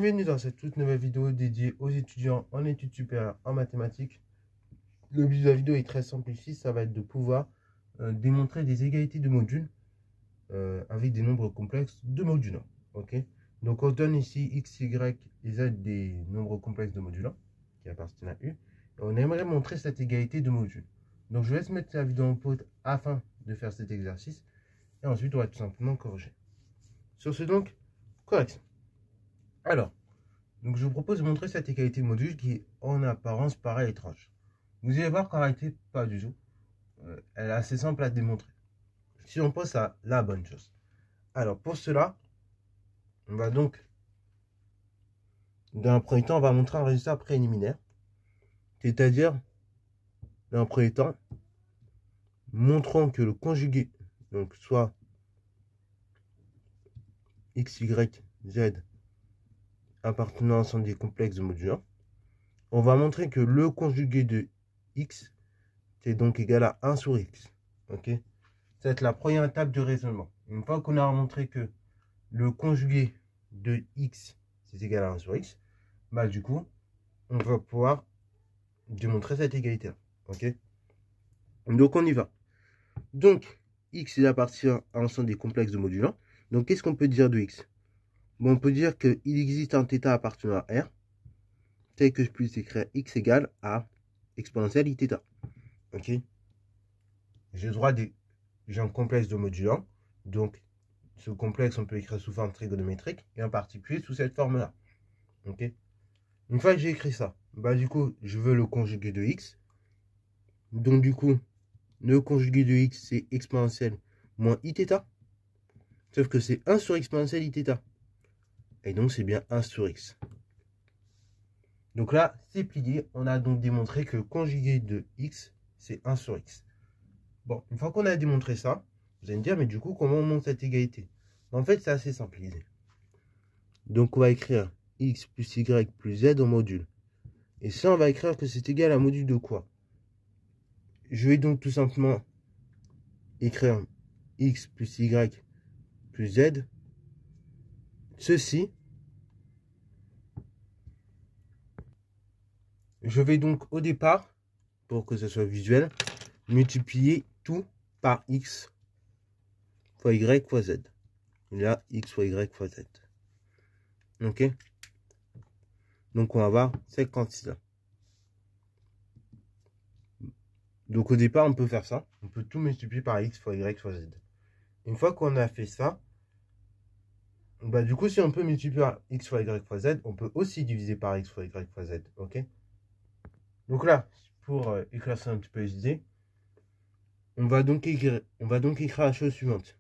Bienvenue dans cette toute nouvelle vidéo dédiée aux étudiants en études supérieures en mathématiques. Le but de la vidéo est très simple ici, ça va être de pouvoir démontrer des égalités de modules avec des nombres complexes de module 1. Okay, donc on donne ici x, y et z des nombres complexes de module 1 qui appartiennent à U. Et on aimerait montrer cette égalité de modules. Donc je vais laisse mettre la vidéo en pause afin de faire cet exercice. Et ensuite on va tout simplement corriger. Sur ce donc, correction. Alors, donc je vous propose de montrer cette égalité de modules qui en apparence paraît étrange. Vous allez voir qu'en réalité, pas du tout. Elle est assez simple à démontrer. Si on pense à la bonne chose. Alors pour cela, on va donc, dans un premier temps, on va montrer un résultat préliminaire. C'est-à-dire, dans un premier temps, montrons que le conjugué, donc soit x, y, z, appartenant à l'ensemble des complexes de module 1, on va montrer que le conjugué de x c'est donc égal à 1 sur x. Ok, c'est la première étape du raisonnement. Une fois qu'on a montré que le conjugué de x c'est égal à 1 sur x, bah du coup, on va pouvoir démontrer cette égalité-là. Ok, donc on y va. Donc, x il appartient à l'ensemble des complexes de module 1. Donc, qu'est-ce qu'on peut dire de x? Bon, on peut dire qu'il existe un θ appartenant à R, tel que je puisse écrire x égale à exponentielle iθ. Ok, j'ai le droit j'ai un complexe de module 1, donc ce complexe on peut écrire sous forme trigonométrique, et en particulier sous cette forme-là. Ok, une fois que j'ai écrit ça, bah du coup, je veux le conjugué de x. Donc du coup, le conjugué de x, c'est exponentielle moins iθ. Sauf que c'est 1 sur exponentielle iθ. Et donc, c'est bien 1 sur x. Donc là, c'est plié. On a donc démontré que le conjugué de x, c'est 1 sur x. Bon, une fois qu'on a démontré ça, vous allez me dire, mais du coup, comment on montre cette égalité? En fait, c'est assez simple. Donc, on va écrire x plus y plus z en module. Et ça, on va écrire que c'est égal à un module de quoi? Je vais donc tout simplement écrire x plus y plus z. Ceci. Je vais donc au départ, pour que ce soit visuel, multiplier tout par x fois y fois z. Et là, x fois y fois z. Ok? Donc, on va avoir 56 là. Donc, au départ, on peut faire ça. On peut tout multiplier par x fois y fois z. Une fois qu'on a fait ça, bah, du coup, si on peut multiplier par x fois y fois z, on peut aussi diviser par x fois y fois z. Ok? Donc là, pour éclaircir un petit peu les idées, on va donc écrire la chose suivante.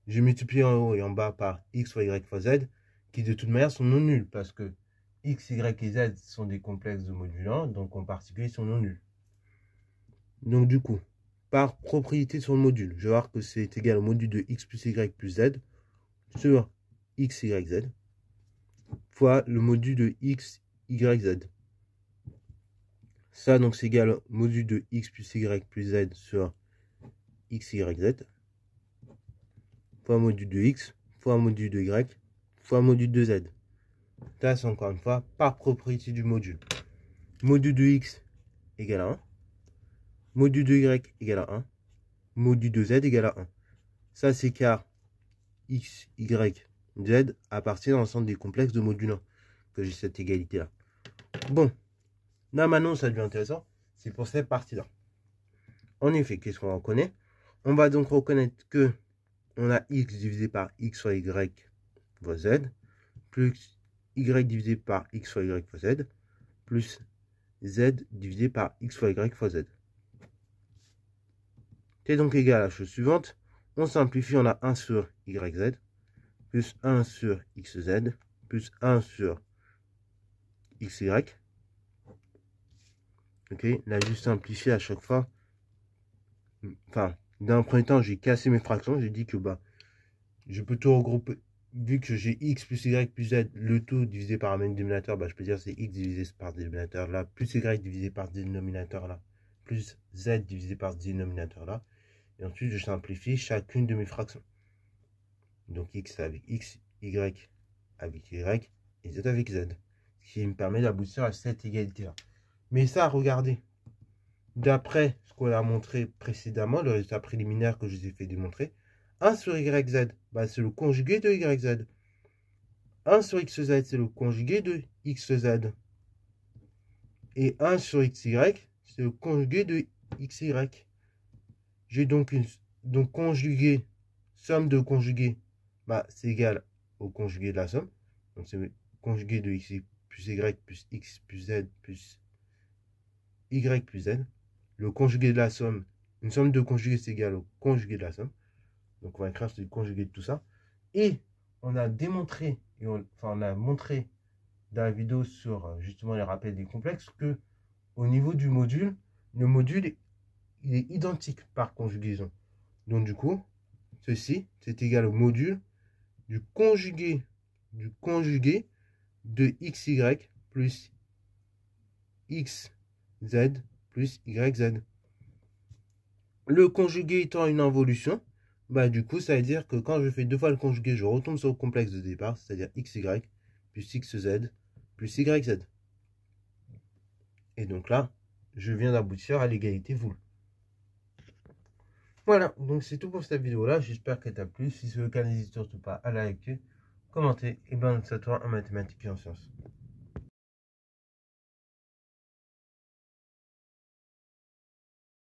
Je multiplie en haut et en bas par x fois y fois z, qui de toute manière sont non nuls, parce que x, y et z sont des complexes de module 1, donc en particulier sont non nuls. Donc du coup, par propriété sur le module, je vais voir que c'est égal au module de x plus y plus z sur x, y, z, fois le module de x, y, z. Ça, donc, c'est égal au module de x plus y plus z sur x, y, z, fois module de x, fois module de y, fois module de z. Ça, c'est encore une fois par propriété du module. Module de x égale à 1. Module de y égale à 1. Module de z égale à 1. Ça, c'est car x, y, z appartient à l'ensemble des complexes de module 1 que j'ai cette égalité-là. Bon, là maintenant, ça devient intéressant. C'est pour cette partie-là. En effet, qu'est-ce qu'on reconnaît? On va donc reconnaître que on a x divisé par x fois y fois z, plus y divisé par x fois y fois z, plus z divisé par x fois y fois z. C'est donc égal à la chose suivante. On simplifie, on a 1 sur yz, plus 1 sur xz, plus 1 sur xy. Ok, là, juste simplifier à chaque fois. Enfin, dans un premier temps, j'ai cassé mes fractions. J'ai dit que bah, je peux tout regrouper. Vu que j'ai x plus y plus z, le tout divisé par un même dénominateur, bah, je peux dire c'est x divisé par ce dénominateur là, plus y divisé par ce dénominateur là, plus z divisé par ce dénominateur là. Et ensuite, je simplifie chacune de mes fractions. Donc, x avec x, y avec y, et z avec z. Ce qui me permet d'aboutir à cette égalité-là. Mais ça, regardez. D'après ce qu'on a montré précédemment, le résultat préliminaire que je vous ai fait démontrer, 1 sur yz, bah, c'est le conjugué de yz. 1 sur xz, c'est le conjugué de xz. Et 1 sur xy, c'est le conjugué de xy. J'ai donc conjugué, somme de conjugués, bah, c'est égal au conjugué de la somme. Donc c'est le conjugué de x plus y plus x plus z plus y plus z. Le conjugué de la somme, une somme de conjugués, c'est égal au conjugué de la somme. Donc on va écrire le conjugué de tout ça. Et on a démontré, on a montré dans la vidéo sur justement les rappels des complexes que au niveau du module, le module il est identique par conjugaison. Donc du coup, ceci c'est égal au module du conjugué de xy plus xz plus yz. Le conjugué étant une involution, bah du coup ça veut dire que quand je fais 2 fois le conjugué, je retombe sur le complexe de départ, c'est-à-dire xy plus xz plus yz. Et donc là, je viens d'aboutir à l'égalité Joule. Voilà, donc c'est tout pour cette vidéo-là. J'espère qu'elle t'a plu. Si c'est le cas, n'hésite surtout pas à liker, commenter et bonne à toi en mathématiques et en sciences.